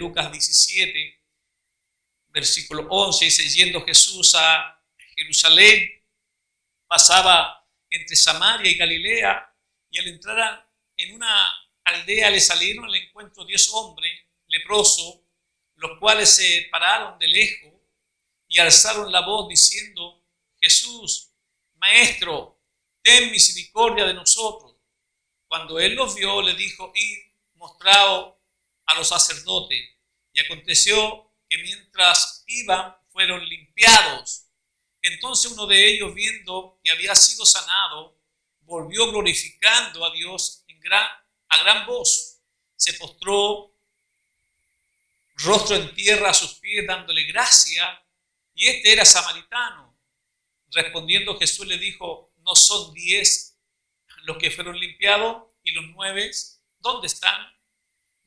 Lucas 17, versículo 11, dice, yendo Jesús a Jerusalén, pasaba entre Samaria y Galilea, y al entrar en una aldea le salieron al encuentro 10 hombres leprosos, los cuales se pararon de lejos y alzaron la voz diciendo, Jesús, Maestro, ten misericordia de nosotros. Cuando él los vio, le dijo, id, mostraos a los sacerdotes. Y aconteció que mientras iban, fueron limpiados. Entonces uno de ellos, viendo que había sido sanado, volvió glorificando a Dios a gran voz. Se postró rostro en tierra a sus pies, dándole gracia, y este era samaritano. Respondiendo Jesús le dijo, ¿no son 10 los que fueron limpiados? ¿Y los 9 dónde están?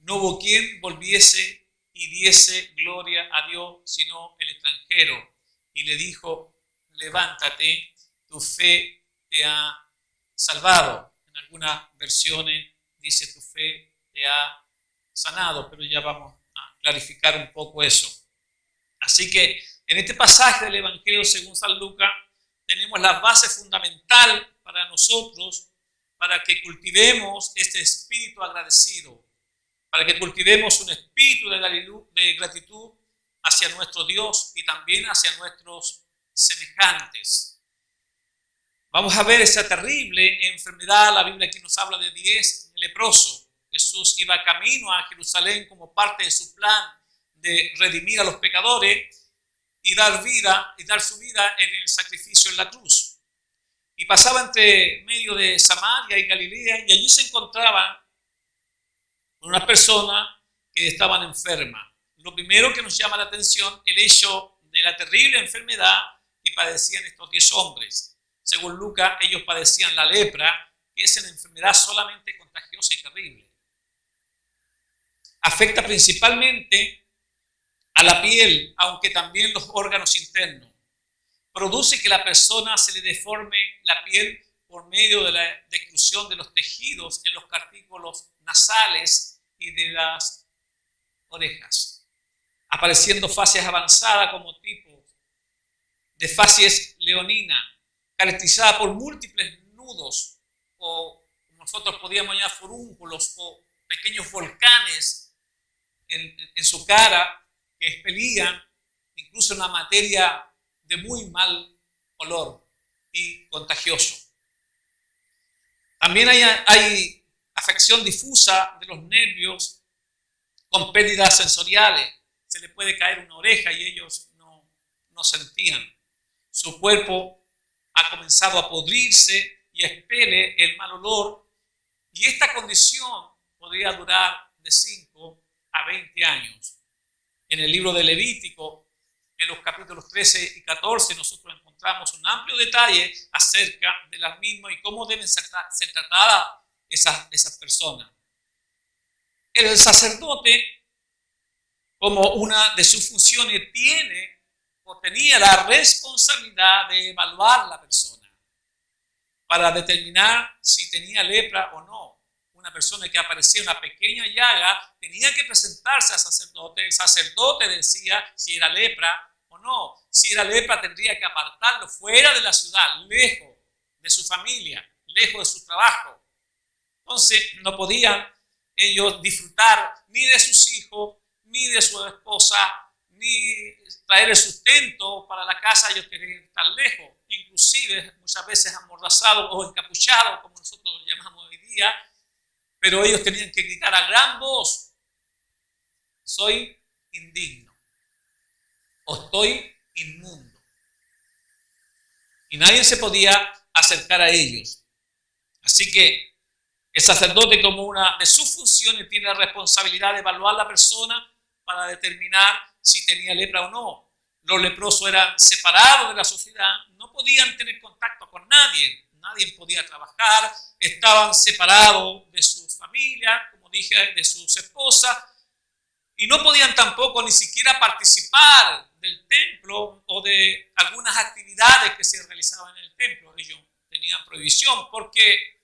No hubo quien volviese y diese gloria a Dios, sino el extranjero. Y le dijo, levántate, tu fe te ha salvado. En algunas versiones dice, tu fe te ha sanado, pero ya vamos a clarificar un poco eso. Así que en este pasaje del Evangelio según San Lucas tenemos la base fundamental para nosotros, para que cultivemos este espíritu agradecido, para que cultivemos un espíritu de gratitud hacia nuestro Dios y también hacia nuestros semejantes. Vamos a ver esa terrible enfermedad. La Biblia aquí nos habla de 10 leprosos. Jesús iba camino a Jerusalén como parte de su plan de redimir a los pecadores y dar su vida en el sacrificio en la cruz. Y pasaba entre medio de Samaria y Galilea, y allí se encontraban con unas personas que estaban enfermas. Lo primero que nos llama la atención, el hecho de la terrible enfermedad que padecían estos 10 hombres. Según Lucas, ellos padecían la lepra, que es una enfermedad solamente contagiosa y terrible. Afecta principalmente a la piel, aunque también los órganos internos. Produce que la persona se le deforme la piel por medio de la destrucción de los tejidos en los cartílados nasales y de las orejas, apareciendo fases avanzadas como tipo de facies leonina, caracterizada por múltiples nudos o, como nosotros podríamos llamar, furúnculos o pequeños volcanes en su cara que expelían incluso una materia de muy mal olor y contagioso. También hay afección difusa de los nervios con pérdidas sensoriales. Se le puede caer una oreja y ellos no sentían. Su cuerpo ha comenzado a podrirse y expele el mal olor, y esta condición podría durar de 5 a 20 años. En el libro de Levítico, en los capítulos 13 y 14, nosotros encontramos un amplio detalle acerca de las mismas y cómo deben ser tratadas esas personas. El sacerdote, como una de sus funciones, tenía la responsabilidad de evaluar la persona para determinar si tenía lepra o no. Una persona que aparecía una pequeña llaga tenía que presentarse al sacerdote. El sacerdote decía si era lepra o no. Si era lepra, tendría que apartarlo fuera de la ciudad, lejos de su familia, lejos de su trabajo. Entonces no podían ellos disfrutar ni de sus hijos, ni de su esposa, ni traer el sustento para la casa. Ellos querían estar lejos, inclusive muchas veces amordazados o encapuchados, como nosotros lo llamamos hoy día, pero ellos tenían que gritar a gran voz, soy indigno o estoy inmundo. Y nadie se podía acercar a ellos. Así que el sacerdote, como una de sus funciones, tiene la responsabilidad de evaluar a la persona para determinar si tenía lepra o no. Los leprosos eran separados de la sociedad, no podían tener contacto con nadie, nadie podía trabajar, estaban separados de sus familias, como dije, de sus esposas, y no podían tampoco ni siquiera participar del templo o de algunas actividades que se realizaban en el templo. Ellos tenían prohibición porque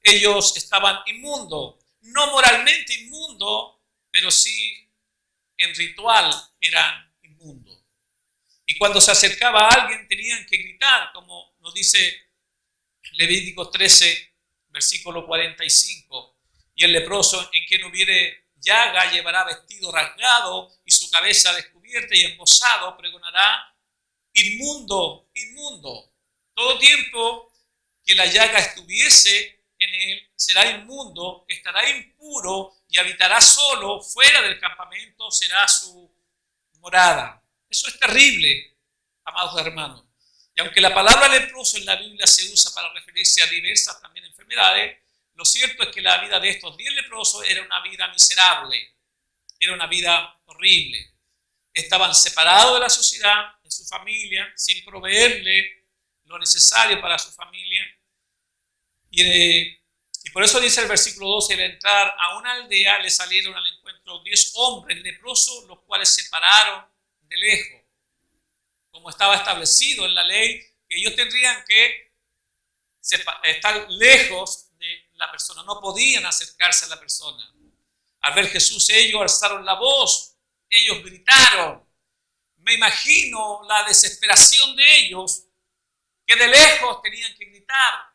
ellos estaban inmundos, no moralmente inmundos, pero sí en ritual eran inmundos. Y cuando se acercaba a alguien tenían que gritar, como nos dice Levítico 13, versículo 45. Y el leproso en quien hubiere llaga llevará vestido rasgado y su cabeza descubierta y embozado pregonará: inmundo, inmundo. Todo tiempo que la llaga estuviese en él será inmundo, estará impuro y habitará solo fuera del campamento, será su morada. Eso es terrible, amados hermanos. Y aunque la palabra leproso en la Biblia se usa para referirse a diversas también enfermedades, lo cierto es que la vida de estos 10 leprosos era una vida miserable, era una vida horrible. Estaban separados de la sociedad, de su familia, sin proveerle lo necesario para su familia. Y por eso dice el versículo 12, al entrar a una aldea le salieron al encuentro 10 hombres leprosos, los cuales se pararon de lejos. Como estaba establecido en la ley, que ellos tendrían que estar lejos de la persona, no podían acercarse a la persona. Al ver Jesús, ellos alzaron la voz, ellos gritaron. Me imagino la desesperación de ellos, que de lejos tenían que gritar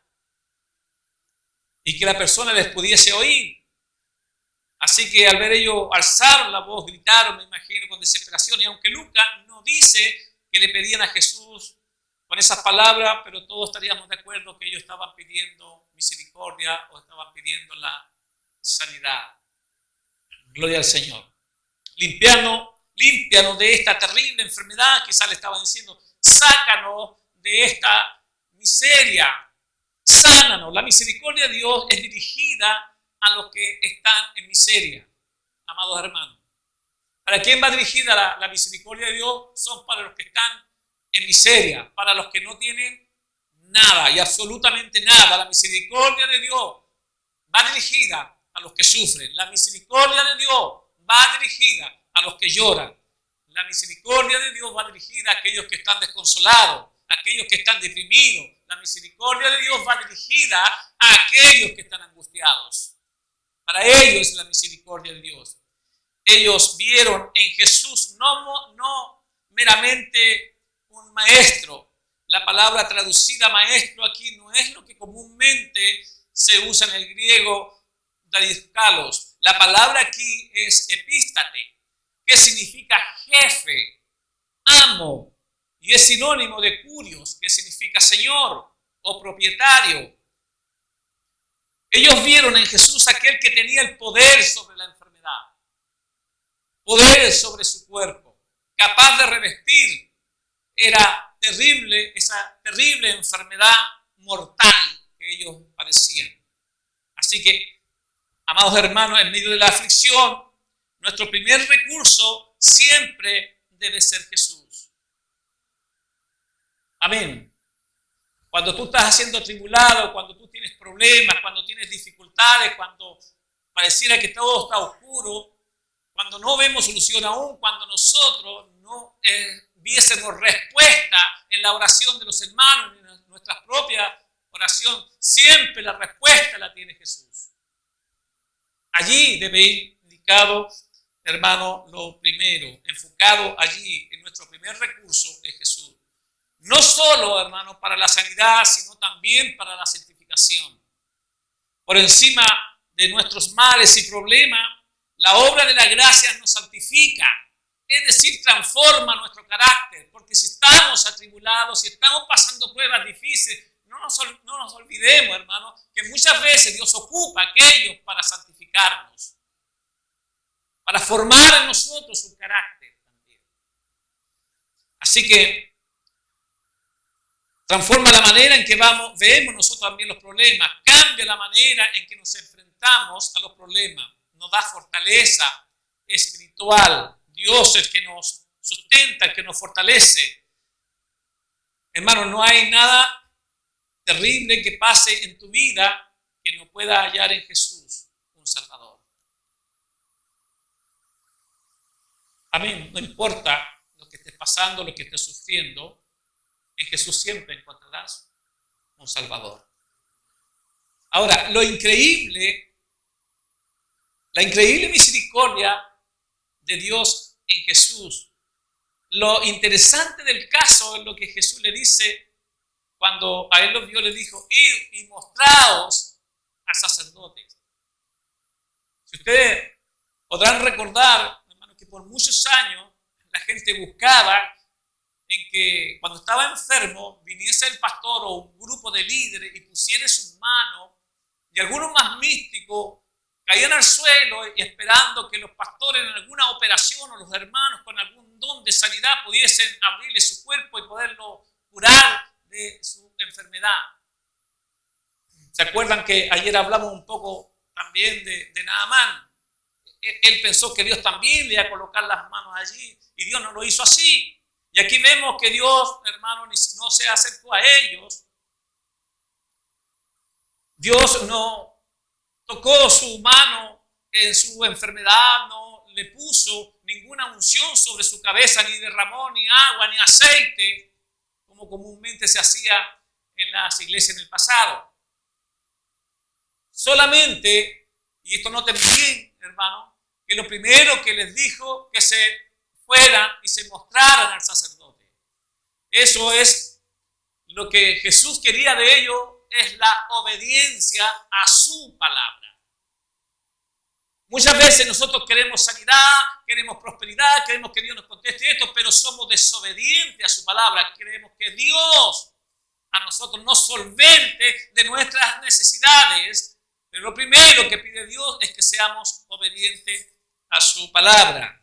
y que la persona les pudiese oír. Así que al ver ellos alzar la voz, gritaron, me imagino, con desesperación. Y aunque Lucas no dice que le pedían a Jesús con esas palabras, pero todos estaríamos de acuerdo que ellos estaban pidiendo misericordia o estaban pidiendo la sanidad. Gloria al Señor. Límpianos de esta terrible enfermedad, quizás le estaban diciendo, sácanos de esta miseria, sánanos. La misericordia de Dios es dirigida a los que están en miseria, amados hermanos. ¿Para quién va dirigida la misericordia de Dios? Son para los que están en miseria, para los que no tienen nada y absolutamente nada. La misericordia de Dios va dirigida a los que sufren. La misericordia de Dios va dirigida a los que lloran. La misericordia de Dios va dirigida a aquellos que están desconsolados, a aquellos que están deprimidos. La misericordia de Dios va dirigida a aquellos que están angustiados. Para ellos es la misericordia de Dios. Ellos vieron en Jesús no meramente un maestro. La palabra traducida maestro aquí no es lo que comúnmente se usa en el griego didaskalos. La palabra aquí es epístate, que significa jefe, amo, y es sinónimo de kurios, que significa señor o propietario. Ellos vieron en Jesús aquel que tenía el poder sobre la enfermedad, poder sobre su cuerpo, capaz de revestir. Era terrible esa terrible enfermedad mortal que ellos padecían. Así que, amados hermanos, en medio de la aflicción, nuestro primer recurso siempre debe ser Jesús. Amén. Cuando tú estás siendo atribulado, cuando tú tienes problemas, cuando tienes dificultades, cuando pareciera que todo está oscuro, cuando no vemos solución aún, cuando nosotros no viésemos respuesta en la oración de los hermanos, en nuestra propia oración, siempre la respuesta la tiene Jesús. Allí debe ir indicado, hermano, lo primero, enfocado allí en nuestro primer recurso es Jesús. No solo, hermano, para la sanidad, sino también para la santificación. Por encima de nuestros males y problemas, la obra de la gracia nos santifica, es decir, transforma nuestro carácter, porque si estamos atribulados, si estamos pasando pruebas difíciles, no nos olvidemos, hermano, que muchas veces Dios ocupa a aquellos para santificarnos, para formar en nosotros un carácter también. Así que transforma la manera en que vemos nosotros también los problemas, cambia la manera en que nos enfrentamos a los problemas, nos da fortaleza espiritual. Dios es el que nos sustenta, el que nos fortalece. Hermano, no hay nada terrible que pase en tu vida que no pueda hallar en Jesús un Salvador. Amén. No importa lo que estés pasando, lo que estés sufriendo, en Jesús siempre encontrarás un Salvador. Ahora, la increíble misericordia de Dios en Jesús. Lo interesante del caso es lo que Jesús le dice cuando a él lo vio, le dijo, id y mostraos al sacerdote. Si ustedes podrán recordar, hermano, que por muchos años la gente buscaba en que cuando estaba enfermo viniese el pastor o un grupo de líderes y pusiera sus manos, y algunos más místicos caían al suelo y esperando que los pastores en alguna operación o los hermanos con algún don de sanidad pudiesen abrirle su cuerpo y poderlo curar de su enfermedad. ¿Se acuerdan que ayer hablamos un poco también de Naamán? Él pensó que Dios también le iba a colocar las manos allí y Dios no lo hizo así. Y aquí vemos que Dios, hermano, no se acercó a ellos. Dios no tocó su mano en su enfermedad, no le puso ninguna unción sobre su cabeza, ni derramó ni agua, ni aceite, como comúnmente se hacía en las iglesias en el pasado. Solamente, y esto noten bien, hermano, que lo primero que les dijo que se fueran y se mostraran al sacerdote. Eso es lo que Jesús quería de ellos, es la obediencia a su palabra. Muchas veces nosotros queremos sanidad, queremos prosperidad, queremos que Dios nos conteste esto, pero somos desobedientes a su palabra. Queremos que Dios a nosotros nos solvente de nuestras necesidades, pero lo primero que pide Dios es que seamos obedientes a su palabra.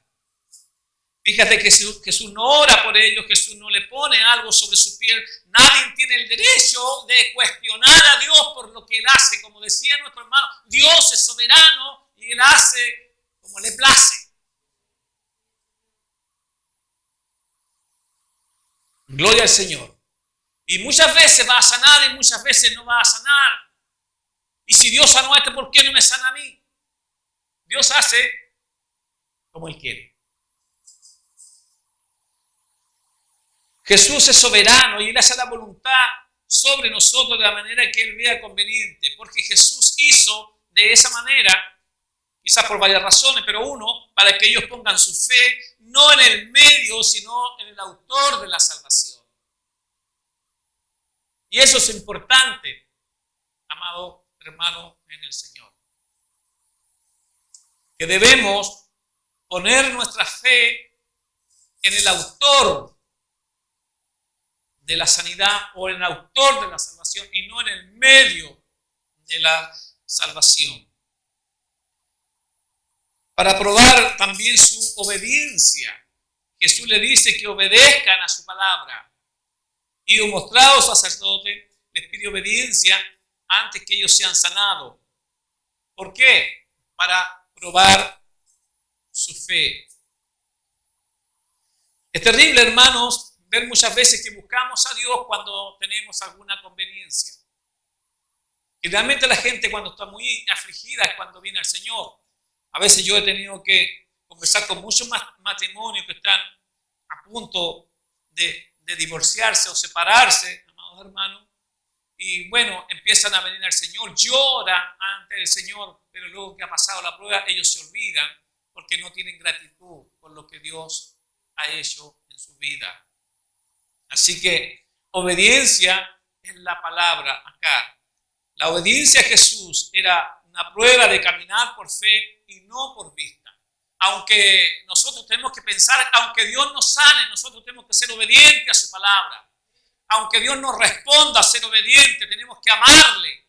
Fíjate que Jesús no ora por ellos, Jesús no le pone algo sobre su piel. Nadie tiene el derecho de cuestionar a Dios por lo que Él hace. Como decía nuestro hermano, Dios es soberano y Él hace como le place. Gloria al Señor. Y muchas veces va a sanar y muchas veces no va a sanar. Y si Dios sanó a este, ¿por qué no me sana a mí? Dios hace como Él quiere. Jesús es soberano y Él hace la voluntad sobre nosotros de la manera que Él vea conveniente. Porque Jesús hizo de esa manera, quizás por varias razones, pero uno, para que ellos pongan su fe no en el medio, sino en el autor de la salvación. Y eso es importante, amado hermano en el Señor. Que debemos poner nuestra fe en el autor de la sanidad o en el autor de la salvación y no en el medio de la salvación. Para probar también su obediencia, Jesús le dice que obedezcan a su palabra. Y mostrados sacerdote les pide obediencia antes que ellos sean sanados. ¿Por qué? Para probar su fe. Es terrible, hermanos, ver muchas veces que buscamos a Dios cuando tenemos alguna conveniencia. Y realmente la gente cuando está muy afligida es cuando viene al Señor. A veces yo he tenido que conversar con muchos matrimonios que están a punto de divorciarse o separarse, amados hermanos, y bueno, empiezan a venir al Señor, lloran ante el Señor, pero luego que ha pasado la prueba, ellos se olvidan porque no tienen gratitud por lo que Dios ha hecho en su vida. Así que obediencia es la palabra acá. La obediencia a Jesús era una prueba de caminar por fe y no por vista. Aunque nosotros tenemos que pensar, aunque Dios nos sane, nosotros tenemos que ser obedientes a su palabra. Aunque Dios nos responda a ser obediente, tenemos que amarle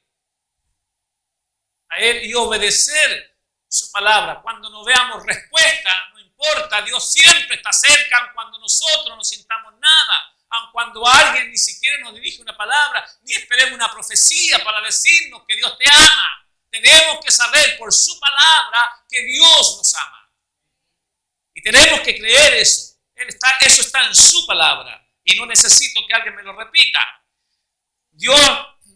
a Él y obedecer su palabra. Cuando no veamos respuesta, no importa, Dios siempre está cerca cuando nosotros no sintamos nada. Aun cuando alguien ni siquiera nos dirige una palabra, ni esperemos una profecía para decirnos que Dios te ama. Tenemos que saber por su palabra que Dios nos ama. Y tenemos que creer eso. Eso está en su palabra. Y no necesito que alguien me lo repita. Dios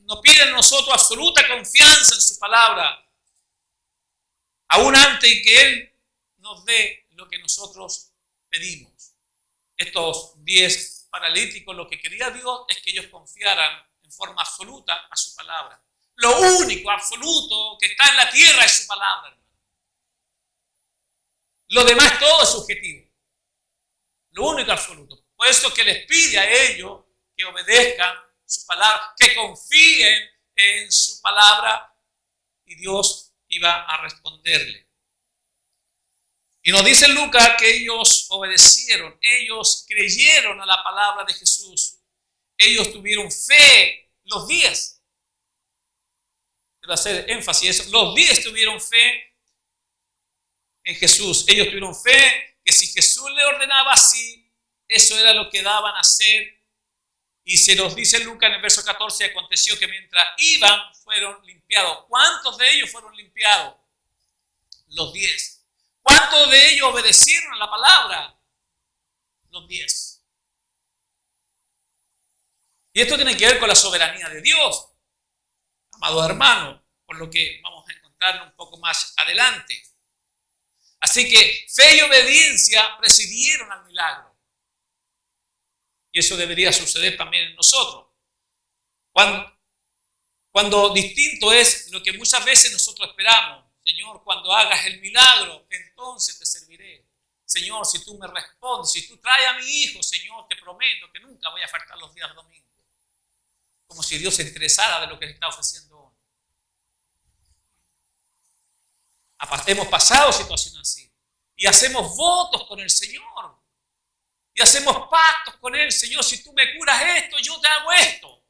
nos pide a nosotros absoluta confianza en su palabra. Aún antes de que Él nos dé lo que nosotros pedimos. Estos 10 paralíticos, lo que quería Dios es que ellos confiaran en forma absoluta a su palabra. Lo único absoluto que está en la tierra es su palabra, hermano. Lo demás todo es subjetivo. único absoluto. Por eso que les pide a ellos que obedezcan su palabra, que confíen en su palabra, y Dios iba a responderle. Y nos dice Lucas que ellos obedecieron, ellos creyeron a la palabra de Jesús, ellos tuvieron fe, los 10. Quiero hacer énfasis en eso, los 10 tuvieron fe en Jesús, ellos tuvieron fe que si Jesús le ordenaba así, eso era lo que daban a hacer. Y se nos dice Lucas en el verso 14, aconteció que mientras iban fueron limpiados. ¿Cuántos de ellos fueron limpiados? Los 10. ¿Cuántos de ellos obedecieron a la palabra? Los 10. Y esto tiene que ver con la soberanía de Dios, amados hermanos, por lo que vamos a encontrarnos un poco más adelante. Así que fe y obediencia presidieron al milagro. Y eso debería suceder también en nosotros. Cuando distinto es lo que muchas veces nosotros esperamos. Señor, cuando hagas el milagro, entonces te serviré. Señor, si tú me respondes, si tú traes a mi hijo, Señor, te prometo que nunca voy a faltar los días domingos. Como si Dios se interesara de lo que le está ofreciendo hoy. Hemos pasado situaciones así. Y hacemos votos con el Señor. Y hacemos pactos con Él. Señor, si tú me curas esto, yo te hago esto.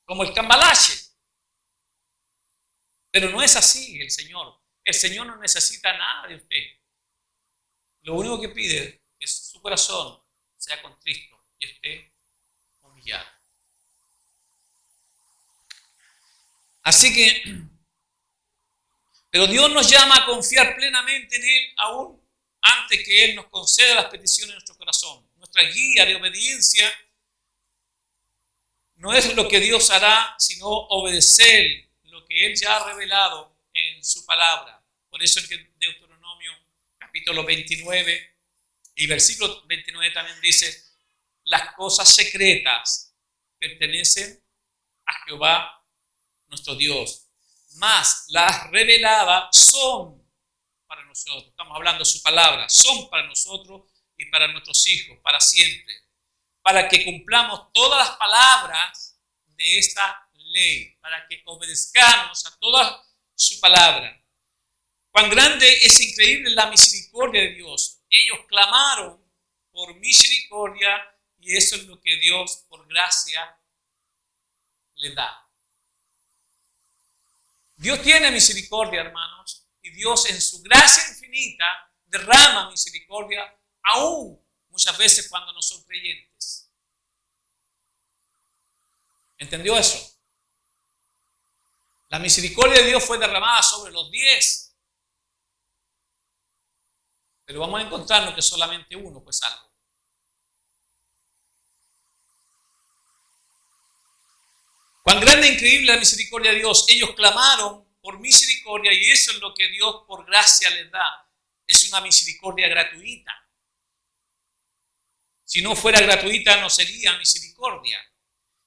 Como el cambalache. Pero no es así el Señor. El Señor no necesita nada de usted. Lo único que pide es que su corazón sea contristo y esté humillado. Así que, pero Dios nos llama a confiar plenamente en Él aún antes que Él nos conceda las peticiones de nuestro corazón. Nuestra guía de obediencia no es lo que Dios hará, sino obedecer lo que Él ya ha revelado en su palabra. Por eso en Deuteronomio capítulo 29 y versículo 29 también dice: las cosas secretas pertenecen a Jehová nuestro Dios, mas las reveladas son para nosotros. Estamos hablando de su palabra, son para nosotros y para nuestros hijos, para siempre, para que cumplamos todas las palabras de esta ley, para que obedezcamos a toda su palabra. Cuán grande es increíble la misericordia de Dios. Ellos clamaron por misericordia y eso es lo que Dios por gracia les da. Dios tiene misericordia, hermanos, y Dios en su gracia infinita derrama misericordia aún muchas veces cuando no son creyentes. ¿Entendió eso? La misericordia de Dios fue derramada sobre los 10. Pero vamos a encontrarnos que solamente uno fue salvo. Cuán grande e increíble la misericordia de Dios. Ellos clamaron por misericordia y eso es lo que Dios por gracia les da. Es una misericordia gratuita. Si no fuera gratuita no sería misericordia.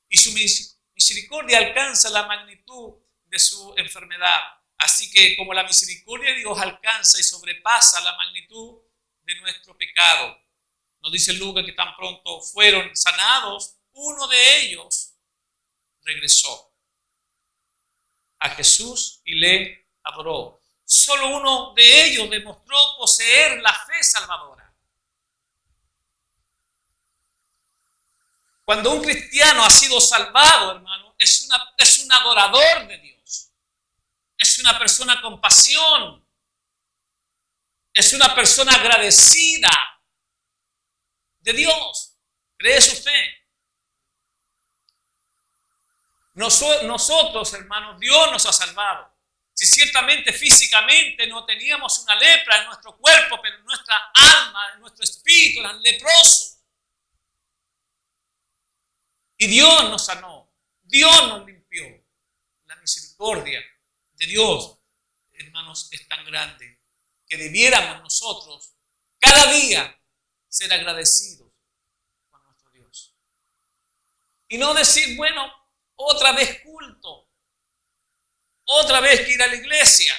Y su misericordia alcanza la magnitud de su enfermedad. Así que como la misericordia de Dios alcanza y sobrepasa la magnitud de nuestro pecado, nos dice Lucas que tan pronto fueron sanados, uno de ellos regresó a Jesús y le adoró. Solo uno de ellos demostró poseer la fe salvadora. Cuando un cristiano ha sido salvado, hermano, es un adorador de Dios. Es una persona con pasión. Es una persona agradecida de Dios. ¿Cree eso usted? Nosotros, hermanos, Dios nos ha salvado. Si ciertamente físicamente no teníamos una lepra en nuestro cuerpo, pero en nuestra alma, en nuestro espíritu eran leprosos. Y Dios nos sanó. Dios nos limpió. La misericordia de Dios, hermanos, es tan grande que debiéramos nosotros cada día ser agradecidos con nuestro Dios. Y no decir, bueno, otra vez culto, otra vez que ir a la iglesia,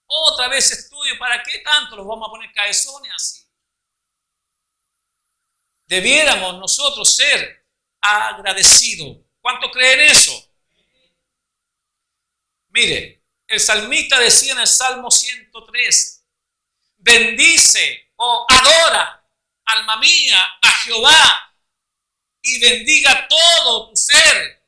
otra vez estudio, ¿para qué tanto los vamos a poner cabezones así? Debiéramos nosotros ser agradecidos. ¿Cuánto creen eso? Mire, el salmista decía en el Salmo 103, bendice o adora, alma mía, a Jehová, y bendiga todo tu ser,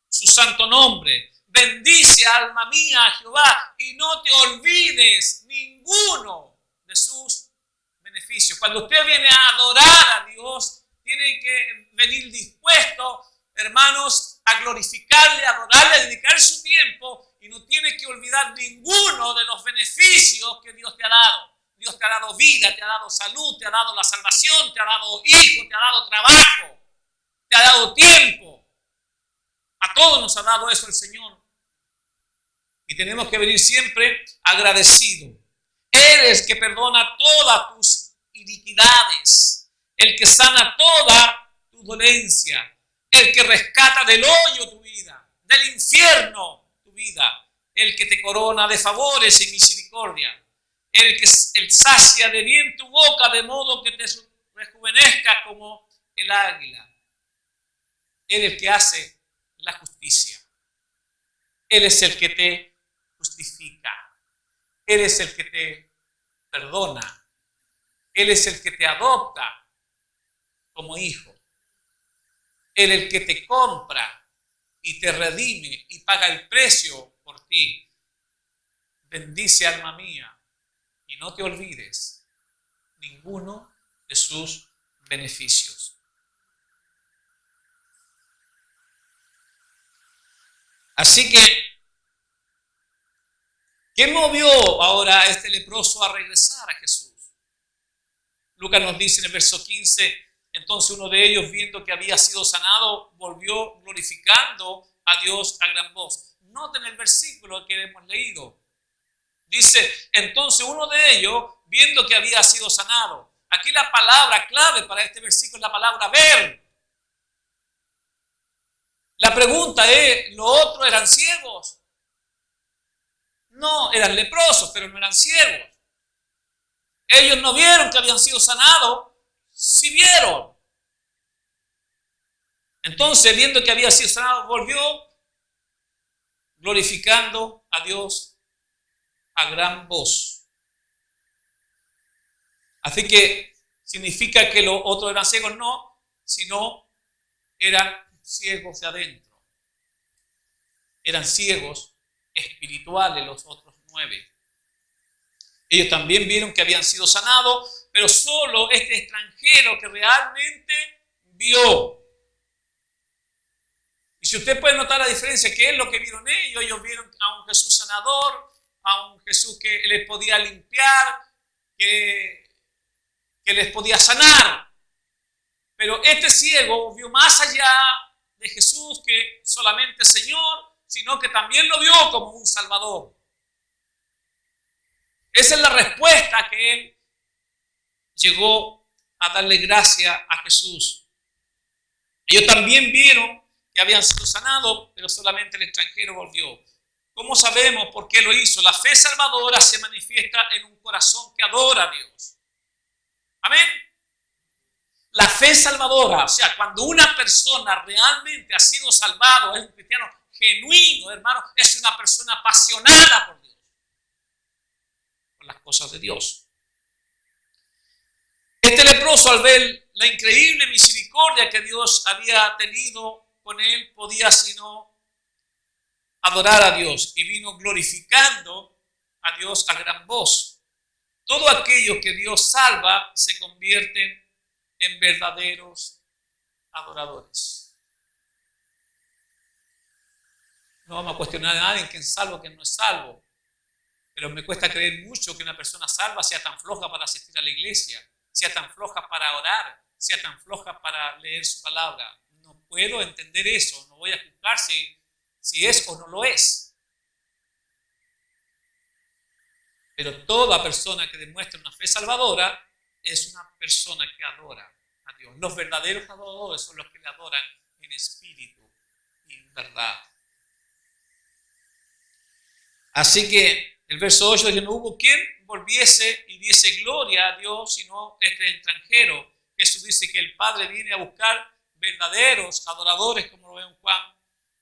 su santo nombre. Bendice, alma mía, a Jehová, y no te olvides ninguno de sus beneficios. Cuando usted viene a adorar a Dios, tiene que venir dispuesto, hermanos, a glorificarle, a adorarle, a dedicar su tiempo, y no tiene que olvidar ninguno de los beneficios que Dios te ha dado. Dios te ha dado vida, te ha dado salud, te ha dado la salvación, te ha dado hijos, te ha dado trabajo, te ha dado tiempo. A todos nos ha dado eso el Señor. Y tenemos que venir siempre agradecidos. Él es el que perdona todas tus iniquidades, el que sana toda tu dolencia, el que rescata del hoyo tu vida, del infierno tu vida, el que te corona de favores y misericordia, el que sacia de bien tu boca de modo que te rejuvenezca como el águila. Él es el que hace la justicia. Él es el que te justifica. Él es el que te perdona. Él es el que te adopta como hijo. Él es el que te compra y te redime y paga el precio por ti. Bendice, alma mía, y no te olvides ninguno de sus beneficios. Así que, ¿qué movió ahora a este leproso a regresar a Jesús? Lucas nos dice en el verso 15, entonces uno de ellos, viendo que había sido sanado, volvió glorificando a Dios a gran voz. Noten el versículo que hemos leído. Dice, entonces uno de ellos, viendo que había sido sanado. Aquí la palabra clave para este versículo es la palabra ver. La pregunta es, ¿los otros eran ciegos? No, eran leprosos, pero no eran ciegos. Ellos no vieron que habían sido sanados, sí vieron. Entonces, viendo que había sido sanado, volvió glorificando a Dios a gran voz. Así que significa que los otros eran ciegos, no, sino eran ciegos de adentro. Eran ciegos espirituales los otros 9. Ellos también vieron que habían sido sanados, pero solo este extranjero que realmente vio. Y si usted puede notar la diferencia, ¿qué es lo que vieron ellos? Ellos vieron a un Jesús sanador, a un Jesús que les podía limpiar, que les podía sanar. Pero este ciego vio más allá de Jesús que solamente Señor, sino que también lo vio como un Salvador. Esa es la respuesta que él llegó a darle gracia a Jesús. Ellos también vieron que habían sido sanados, pero solamente el extranjero volvió. ¿Cómo sabemos por qué lo hizo? La fe salvadora se manifiesta en un corazón que adora a Dios. Amén. La fe salvadora, o sea, cuando una persona realmente ha sido salvado, es un cristiano genuino, hermano, es una persona apasionada por Dios, por las cosas de Dios. Este leproso, al ver la increíble misericordia que Dios había tenido con él, podía sino adorar a Dios y vino glorificando a Dios a gran voz. Todo aquello que Dios salva se convierten en verdaderos adoradores. No vamos a cuestionar a nadie quién es salvo, quién no es salvo, pero me cuesta creer mucho que una persona salva sea tan floja para asistir a la iglesia, sea tan floja para orar, sea tan floja para leer su palabra. No puedo entender eso, no voy a juzgar si es o no lo es. Pero toda persona que demuestra una fe salvadora es una persona que adora a Dios. Los verdaderos adoradores son los que le adoran en espíritu y en verdad. Así que el verso 8 dice, no hubo quien volviese y diese gloria a Dios, sino este extranjero, Jesús dice que el Padre viene a buscar verdaderos adoradores, como lo ve en Juan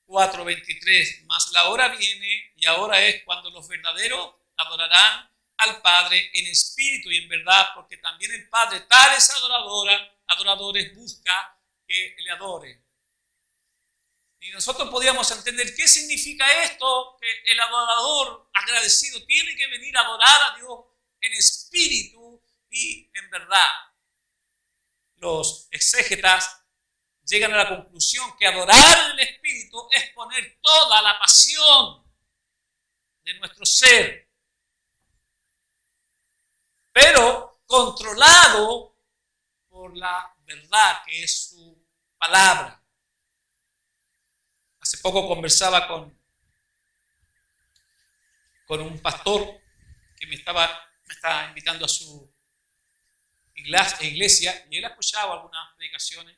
4:23. Mas la hora viene y ahora es cuando los verdaderos adorarán al Padre en espíritu y en verdad, porque también el Padre tales adoradores busca que le adoren. Y nosotros podíamos entender qué significa esto, que el adorador agradecido tiene que venir a adorar a Dios en espíritu y en verdad. Los exégetas llegan a la conclusión que adorar en el espíritu es poner toda la pasión de nuestro ser, pero controlado por la verdad que es su palabra. Hace poco conversaba con un pastor que me estaba invitando a su iglesia, y él ha escuchado algunas predicaciones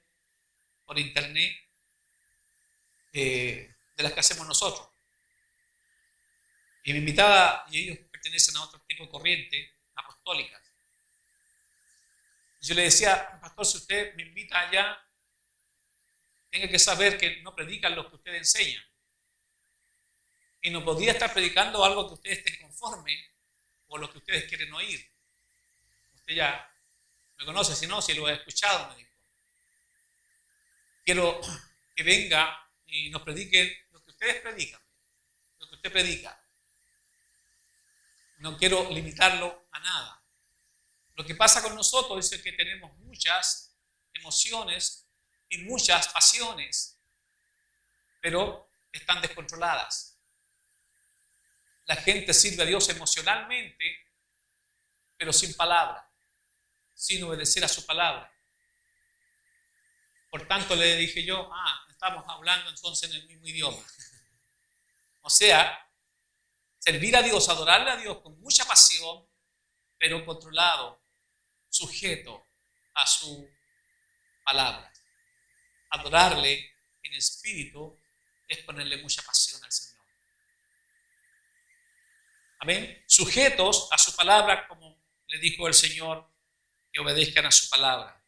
por internet de las que hacemos nosotros. Y me invitaba, y ellos pertenecen a otro tipo de corriente apostólica. Yo le decía, pastor, si usted me invita allá, tiene que saber que no predican lo que usted enseña. Y no podía estar predicando algo que ustedes estén conformes o lo que ustedes quieren oír. Usted ya me conoce, si no, si lo he escuchado, me dijo. Quiero que venga y nos predique lo que ustedes predican, lo que usted predica. No quiero limitarlo a nada. Lo que pasa con nosotros es que tenemos muchas emociones y muchas pasiones, pero están descontroladas. La gente sirve a Dios emocionalmente, pero sin palabra, sin obedecer a su palabra. Por tanto, le dije yo, estamos hablando entonces en el mismo idioma. O sea, servir a Dios, adorarle a Dios con mucha pasión, pero controlado, sujeto a su palabra. Adorarle en espíritu es ponerle mucha pasión al Señor. Amén. Sujetos a su palabra, como le dijo el Señor, que obedezcan a su palabra.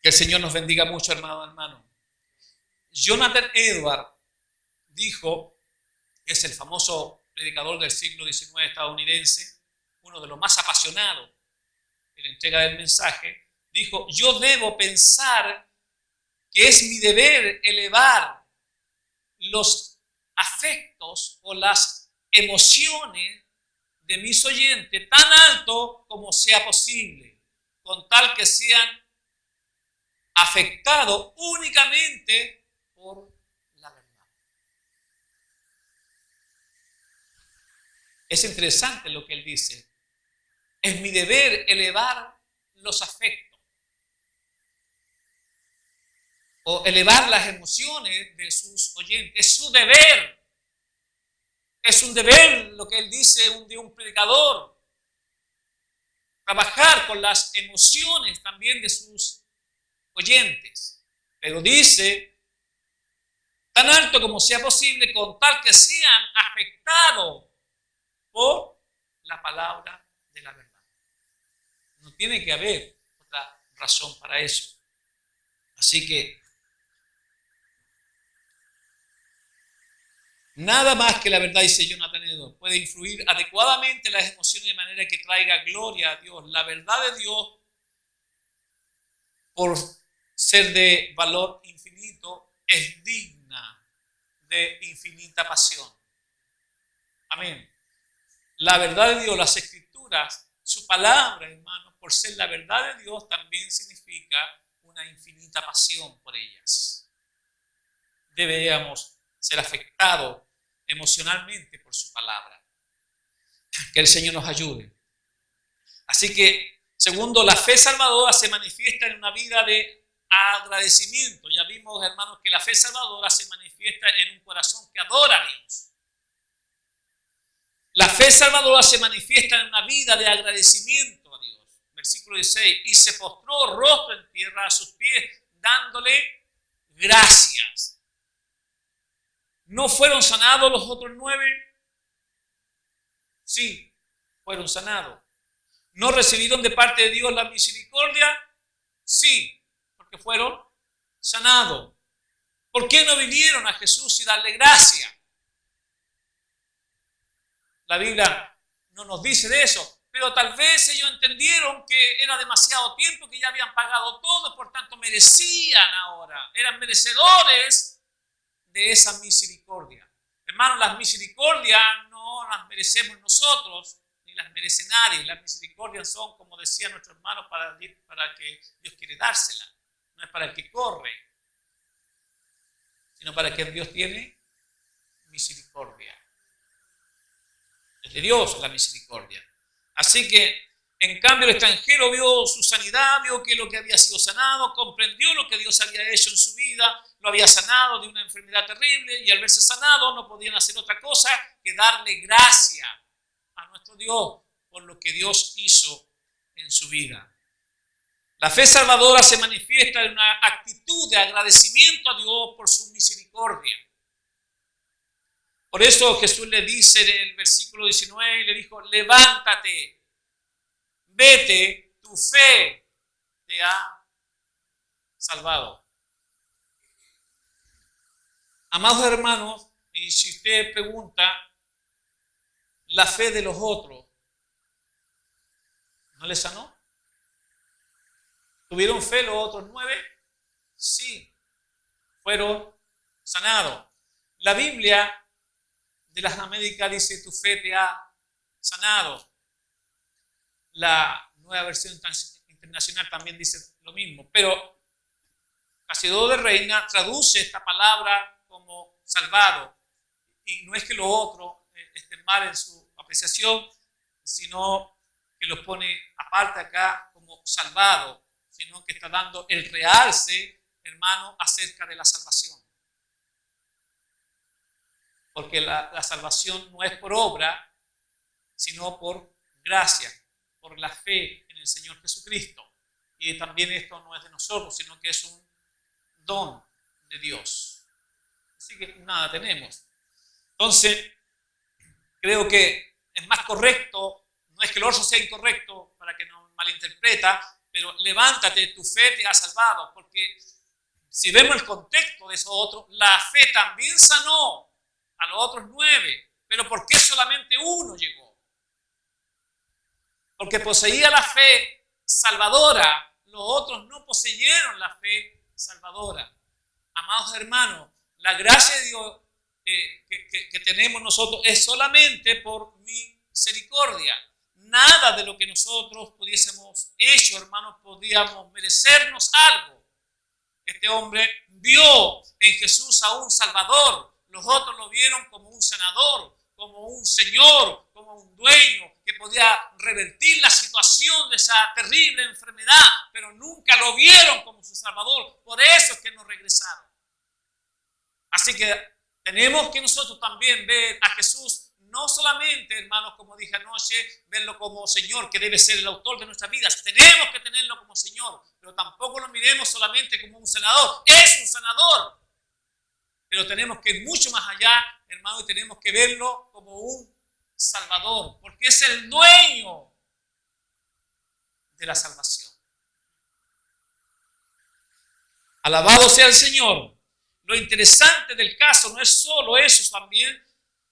Que el Señor nos bendiga mucho, hermano. Jonathan Edwards dijo, es el famoso predicador del siglo XIX estadounidense, uno de los más apasionados en la entrega del mensaje, dijo, yo debo pensar que es mi deber elevar los afectos o las emociones de mis oyentes tan alto como sea posible, con tal que sean afectados únicamente por la verdad. Es interesante lo que él dice. Es mi deber elevar los afectos o elevar las emociones de sus oyentes. Es su deber. Es un deber lo que él dice de un predicador. Trabajar con las emociones también de sus oyentes. Pero dice, tan alto como sea posible, con tal que sean afectados por la palabra de la verdad. No tiene que haber otra razón para eso. Así que nada más que la verdad, dice Jonathan Edwards, puede influir adecuadamente las emociones de manera que traiga gloria a Dios. La verdad de Dios, por ser de valor infinito, es digna de infinita pasión. Amén. La verdad de Dios, las Escrituras, su palabra, hermanos, por ser la verdad de Dios, también significa una infinita pasión por ellas. Deberíamos ser afectados emocionalmente por su palabra. Que el Señor nos ayude. Así que, segundo, la fe salvadora se manifiesta en una vida de agradecimiento. Ya vimos, hermanos, que la fe salvadora se manifiesta en un corazón que adora a Dios. La fe salvadora se manifiesta en una vida de agradecimiento a Dios. Versículo 16, y se postró rostro en tierra a sus pies, dándole gracias. ¿No fueron sanados los otros 9? Sí, fueron sanados. ¿No recibieron de parte de Dios la misericordia? Sí, porque fueron sanados. ¿Por qué no vinieron a Jesús y darle gracia? La Biblia no nos dice de eso, pero tal vez ellos entendieron que era demasiado tiempo, que ya habían pagado todo, por tanto merecían ahora, eran merecedores de esa misericordia. Hermanos, las misericordias no las merecemos nosotros, ni las merece nadie. Las misericordias son, como decía nuestro hermano, para que Dios quiere dársela. No es para el que corre, sino para que Dios tiene misericordia. Es de Dios la misericordia. Así que, en cambio, el extranjero vio su sanidad, vio que lo que había sido sanado, comprendió lo que Dios había hecho en su vida, lo había sanado de una enfermedad terrible, y al verse sanado no podían hacer otra cosa que darle gracia a nuestro Dios por lo que Dios hizo en su vida. La fe salvadora se manifiesta en una actitud de agradecimiento a Dios por su misericordia. Por eso Jesús le dice en el versículo 19, le dijo, levántate, vete, tu fe te ha salvado. Amados hermanos, y si usted pregunta, la fe de los otros, ¿no les sanó? ¿Tuvieron fe los otros 9? Sí, fueron sanados. La Biblia de las Américas dice, tu fe te ha sanado. La Nueva Versión Internacional también dice lo mismo, pero Casiodoro de Reina traduce esta palabra como salvado. Y no es que lo otro esté mal en su apreciación, sino que lo pone aparte acá como salvado, sino que está dando el realce, hermano, acerca de la salvación. Porque la salvación no es por obra, sino por gracia, por la fe en el Señor Jesucristo. Y también esto no es de nosotros, sino que es un don de Dios. Así que nada tenemos. Entonces, creo que es más correcto, no es que el otro sea incorrecto para que no malinterpreta, pero levántate, tu fe te ha salvado, porque si vemos el contexto de esos otros, la fe también sanó a los otros 9, pero ¿por qué solamente uno llegó? Porque poseía la fe salvadora, los otros no poseyeron la fe salvadora. Amados hermanos, la gracia de Dios que tenemos nosotros es solamente por misericordia. Nada de lo que nosotros pudiésemos hecho, hermanos, podíamos merecernos algo. Este hombre vio en Jesús a un Salvador. Los otros lo vieron como un sanador, como un señor, como un dueño que podía revertir la situación de esa terrible enfermedad, pero nunca lo vieron como su Salvador. Por eso es que no regresaron. Así que tenemos que nosotros también ver a Jesús, no solamente, hermanos, como dije anoche, verlo como Señor, que debe ser el autor de nuestras vidas. Tenemos que tenerlo como Señor, pero tampoco lo miremos solamente como un sanador. Es un sanador, pero tenemos que ir mucho más allá, hermano, y tenemos que verlo como un Salvador, porque es el dueño de la salvación. Alabado sea el Señor. Lo interesante del caso no es solo eso también,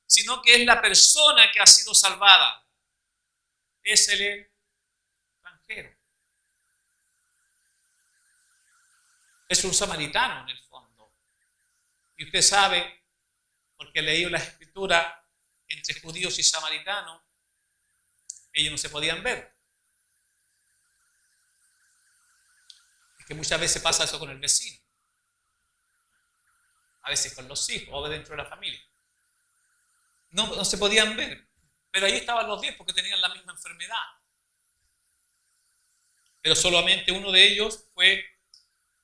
sino que es la persona que ha sido salvada. Es el extranjero. Es un samaritano en el fondo. Y usted sabe, porque he leído la escritura, entre judíos y samaritanos, ellos no se podían ver. Es que muchas veces pasa eso con el vecino. A veces con los hijos o dentro de la familia. No se podían ver, pero ahí estaban los 10 porque tenían la misma enfermedad. Pero solamente uno de ellos fue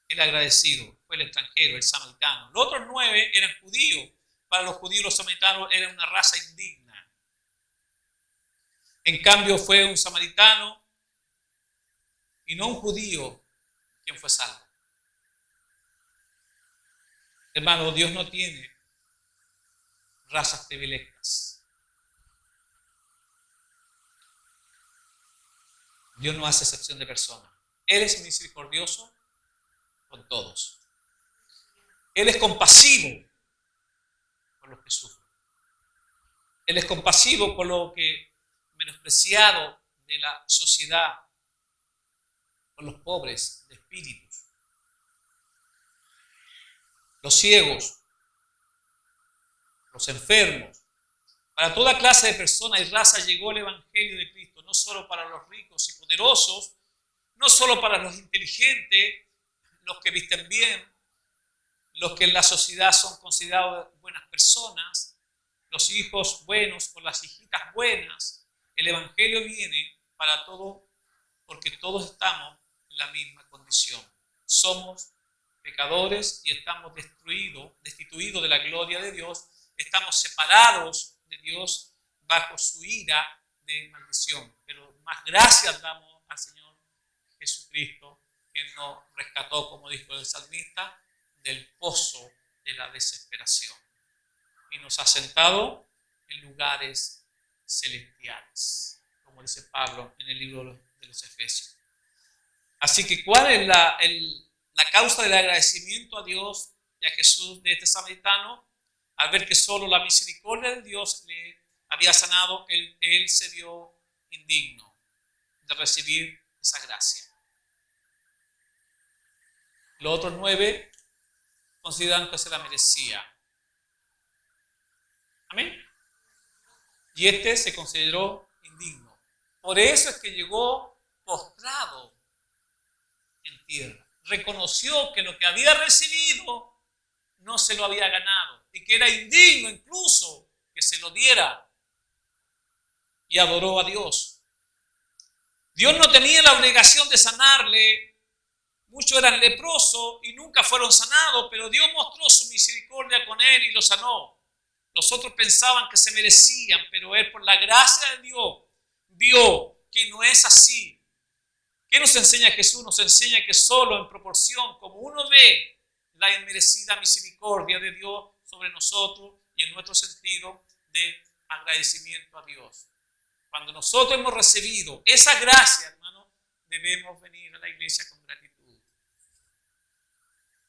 el agradecido, fue el extranjero, el samaritano. Los otros 9 eran judíos. Para los judíos los samaritanos eran una raza indigna. En cambio fue un samaritano y no un judío quien fue salvo. Hermano, Dios no tiene razas privilegiadas. Dios no hace excepción de personas. Él es misericordioso con todos. Él es compasivo con los que sufren. Él es compasivo con lo que menospreciado de la sociedad, con los pobres de espíritus, los ciegos, los enfermos. Para toda clase de personas y razas llegó el Evangelio de Cristo, no solo para los ricos y poderosos, no solo para los inteligentes, los que visten bien, los que en la sociedad son considerados buenas personas, los hijos buenos o las hijitas buenas. El Evangelio viene para todos, porque todos estamos en la misma condición. Somos pecadores y estamos destituidos de la gloria de Dios. Estamos separados de Dios bajo su ira de maldición. Pero más gracias damos al Señor Jesucristo, que nos rescató, como dijo el salmista, del pozo de la desesperación y nos ha sentado en lugares celestiales, como dice Pablo en el libro de los Efesios. Así que, ¿cuál es la causa del agradecimiento a Dios y a Jesús de este samaritano? Al ver que solo la misericordia de Dios le había sanado, él se vio indigno de recibir esa gracia. Los otros 9 consideran que se la merecía. Amén. Y este se consideró indigno. Por eso es que llegó postrado en tierra. Reconoció que lo que había recibido no se lo había ganado y que era indigno incluso que se lo diera. Y adoró a Dios. Dios no tenía la obligación de sanarle. Muchos eran leprosos y nunca fueron sanados, pero Dios mostró su misericordia con él y lo sanó. Los otros pensaban que se merecían, pero él, por la gracia de Dios, vio que no es así. ¿Qué nos enseña Jesús? Nos enseña que solo en proporción, como uno ve la inmerecida misericordia de Dios sobre nosotros y en nuestro sentido de agradecimiento a Dios. Cuando nosotros hemos recibido esa gracia, hermano, debemos venir a la iglesia con gratitud.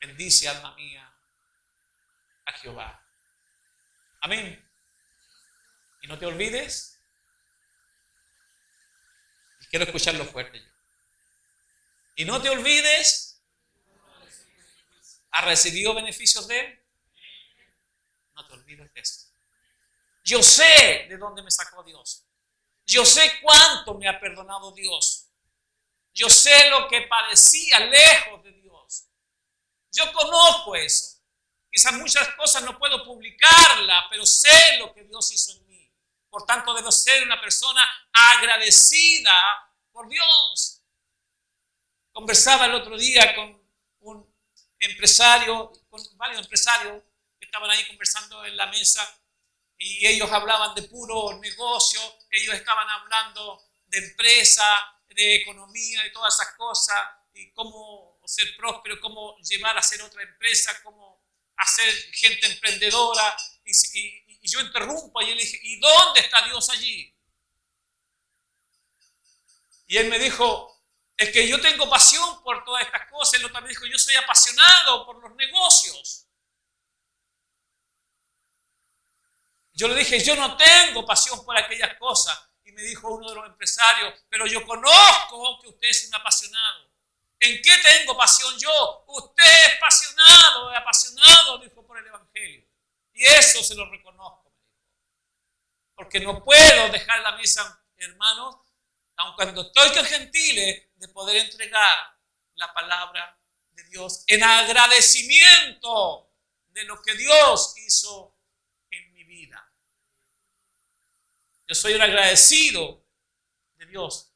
Bendice, alma mía, a Jehová. Amén. Y no te olvides, y quiero escucharlo fuerte yo. Y no te olvides, ¿has recibido beneficios de Él? No te olvides de eso. Yo sé de dónde me sacó Dios. Yo sé cuánto me ha perdonado Dios. Yo sé lo que padecía lejos de Dios. Yo conozco eso. Quizás muchas cosas no puedo publicarlas, pero sé lo que Dios hizo en mí. Por tanto, debo ser una persona agradecida por Dios. Conversaba el otro día con un empresario, con varios empresarios que estaban ahí conversando en la mesa y ellos hablaban de puro negocio, ellos estaban hablando de empresa, de economía y todas esas cosas, y cómo ser próspero, cómo llevar a hacer otra empresa, cómo hacer gente emprendedora. Y yo interrumpo y él dije, ¿y dónde está Dios allí? Y él me dijo, es que yo tengo pasión por todas estas cosas. Él también dijo, yo soy apasionado por los negocios. Yo le dije, yo no tengo pasión por aquellas cosas. Y me dijo uno de los empresarios, pero yo conozco que usted es un apasionado. ¿En qué tengo pasión yo? Usted es apasionado, dijo, por el Evangelio. Y eso se lo reconozco, me dijo. Porque no puedo dejar la mesa, hermanos, aun cuando estoy con gentiles, de poder entregar la palabra de Dios en agradecimiento de lo que Dios hizo en mi vida. Yo soy un agradecido de Dios.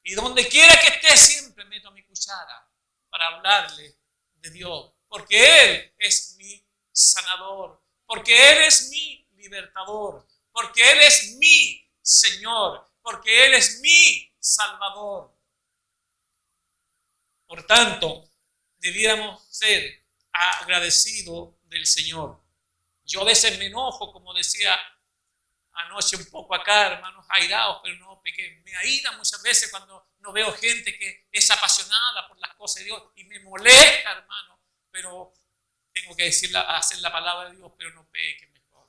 Y donde quiera que esté, siempre meto mi cuchara para hablarle de Dios. Porque Él es mi sanador. Porque Él es mi libertador. Porque Él es mi Señor. Porque Él es mi Salvador. Por tanto, debiéramos ser agradecidos del Señor. Yo a veces me enojo, como decía anoche un poco acá, hermanos, airados, pero no pequé. Me aira muchas veces cuando no veo gente que es apasionada por las cosas de Dios y me molesta, hermano, pero tengo que hacer la palabra de Dios, pero no peque mejor.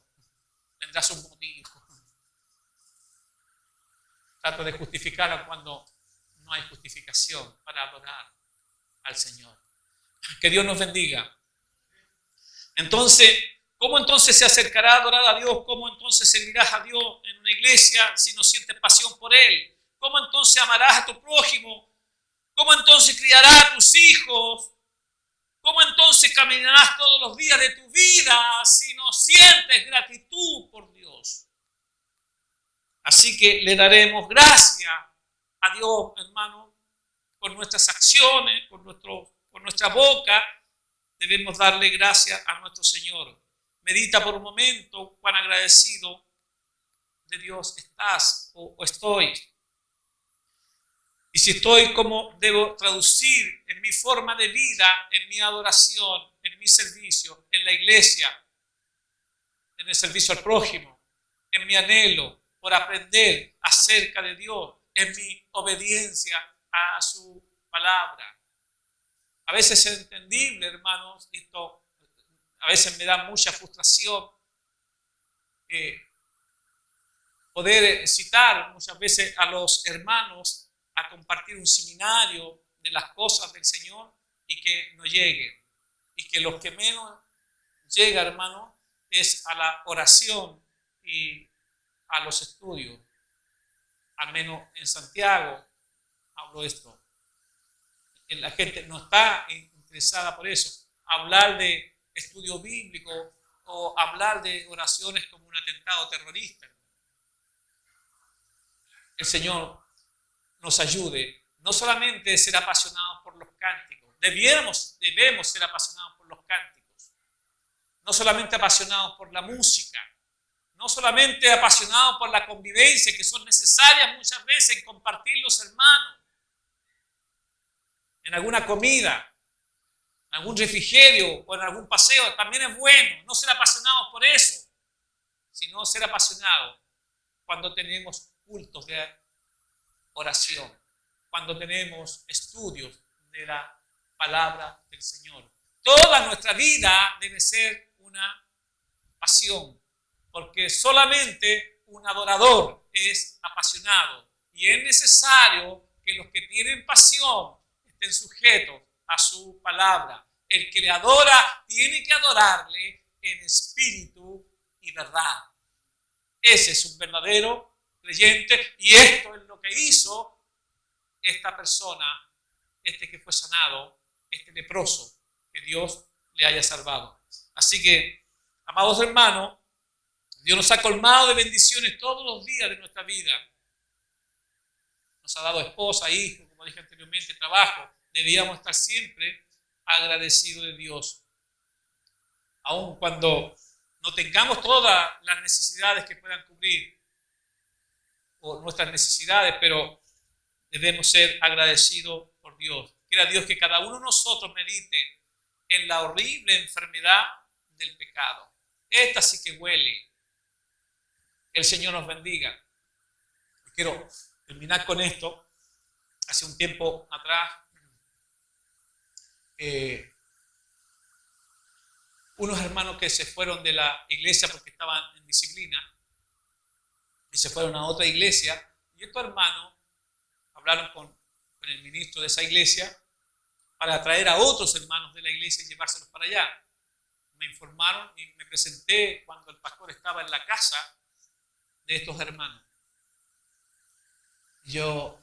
Tendrá sus motivos. Trato de justificarla cuando no hay justificación para adorar al Señor. Que Dios nos bendiga. Entonces, ¿cómo entonces se acercará a adorar a Dios? ¿Cómo entonces seguirás a Dios en una iglesia si no sientes pasión por Él? ¿Cómo entonces amarás a tu prójimo? ¿Cómo entonces criarás a tus hijos? ¿Cómo entonces caminarás todos los días de tu vida si no sientes gratitud por Dios? Así que le daremos gracias a Dios, hermano, por nuestras acciones, por nuestra boca. Debemos darle gracias a nuestro Señor. Medita por un momento cuán agradecido de Dios estás o estoy. Y si estoy, ¿cómo debo traducir en mi forma de vida, en mi adoración, en mi servicio, en la iglesia, en el servicio al prójimo, en mi anhelo por aprender acerca de Dios, en mi obediencia a su palabra? A veces es entendible, hermanos, esto a veces me da mucha frustración poder citar muchas veces a los hermanos a compartir un seminario de las cosas del Señor y que no lleguen. Y que los que menos llega, hermano, es a la oración y a los estudios. Al menos en Santiago hablo esto. La gente no está interesada por eso. Hablar de estudio bíblico o hablar de oraciones como un atentado terrorista. El Señor nos ayude, no solamente ser apasionados por los cánticos, debemos ser apasionados por los cánticos, no solamente apasionados por la música, no solamente apasionados por la convivencia, que son necesarias muchas veces en compartir los hermanos, en alguna comida, en algún refrigerio o en algún paseo, también es bueno, no ser apasionados por eso, sino ser apasionados cuando tenemos cultos de oración, cuando tenemos estudios de la palabra del Señor. Toda nuestra vida debe ser una pasión, porque solamente un adorador es apasionado y es necesario que los que tienen pasión estén sujetos a su palabra. El que le adora tiene que adorarle en espíritu y verdad. Ese es un verdadero creyente y esto es lo que hizo esta persona, este que fue sanado, este leproso, que Dios le haya salvado. Así que, amados hermanos, Dios nos ha colmado de bendiciones todos los días de nuestra vida. Nos ha dado esposa, hijos, como dije anteriormente, trabajo. Debíamos estar siempre agradecidos de Dios. Aun cuando no tengamos todas las necesidades que puedan cubrir, o nuestras necesidades, pero debemos ser agradecidos por Dios. Quiera Dios que cada uno de nosotros medite en la horrible enfermedad del pecado. Esta sí que huele. El Señor nos bendiga. Quiero terminar con esto. Hace un tiempo atrás, unos hermanos que se fueron de la iglesia porque estaban en disciplina, y se fueron a otra iglesia, y estos hermanos hablaron con el ministro de esa iglesia para traer a otros hermanos de la iglesia y llevárselos para allá. Me informaron y me presenté cuando el pastor estaba en la casa de estos hermanos. Yo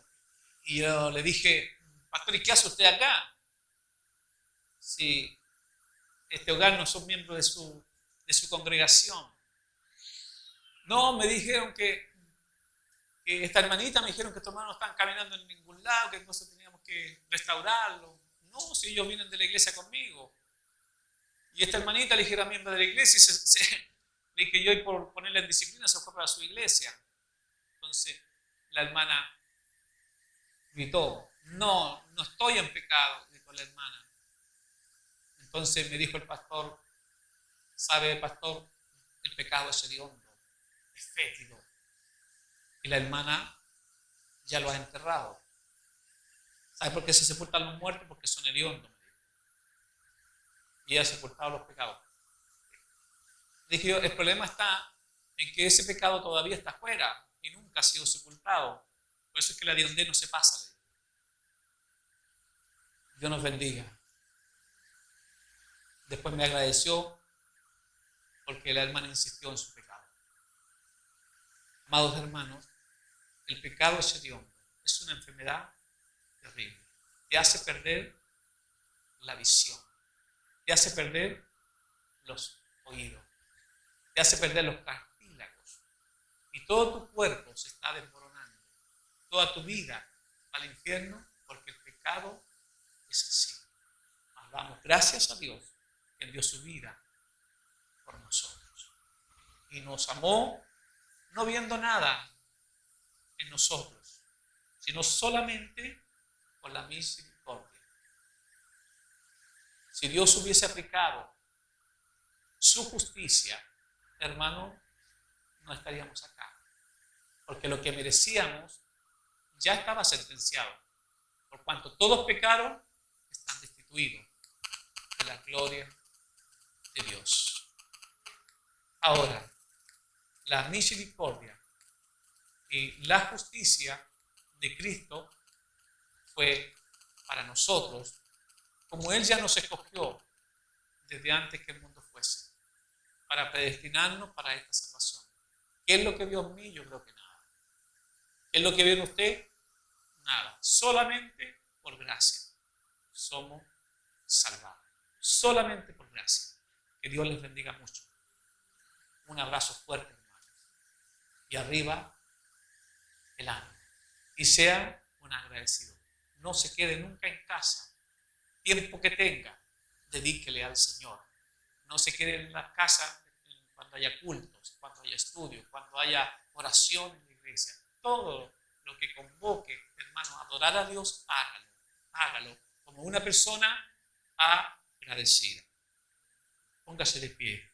le dije, pastor, ¿y qué hace usted acá? Si este hogar no son miembros de su congregación. No, me dijeron que esta hermanita, me dijeron que estos hermanos no están caminando en ningún lado, que entonces teníamos que restaurarlo. No, si ellos vienen de la iglesia conmigo. Y esta hermanita le dije era miembro de la iglesia y le dije yo, y por ponerla en disciplina, se fue para su iglesia. Entonces la hermana gritó, no estoy en pecado, dijo la hermana. Entonces me dijo el pastor, ¿sabe, pastor? El pecado es hediondo. es fétido. Y la hermana ya lo ha enterrado. ¿Sabe por qué se sepultan los muertos? Porque son hediondos. Y ha sepultado los pecados. Dije yo, el problema está en que ese pecado todavía está afuera y nunca ha sido sepultado. Por eso es que la hediondez no se pasa. Dios nos bendiga. Después me agradeció porque la hermana insistió en su pecado. Amados hermanos, el pecado es hediondo. Es una enfermedad terrible. Te hace perder la visión. Te hace perder los oídos. Te hace perder los cartílagos. Y todo tu cuerpo se está desmoronando. Toda tu vida al infierno porque el pecado es así. Mas damos gracias a Dios que dio su vida por nosotros. Y nos amó no viendo nada en nosotros, sino solamente por la misericordia. Si Dios hubiese aplicado su justicia, hermano, no estaríamos acá. Porque lo que merecíamos ya estaba sentenciado. Por cuanto todos pecaron, están destituidos de la gloria de Dios. Ahora, la misericordia y la justicia de Cristo fue para nosotros, como Él ya nos escogió desde antes que el mundo fuese, para predestinarnos para esta salvación. ¿Qué es lo que vio en mí? Yo creo que nada. ¿Qué es lo que vio en usted? Nada. Solamente por gracia somos salvados. Solamente por gracia. Que Dios les bendiga mucho. Un abrazo fuerte, hermanos. Y arriba el ánimo. Y sea un agradecido. No se quede nunca en casa. Tiempo que tenga, dedíquele al Señor. No se quede en la casa cuando haya cultos, cuando haya estudios, cuando haya oración en la iglesia. Todo lo que convoque, hermano, a adorar a Dios, hágalo. Hágalo como una persona agradecida. Póngase de pie.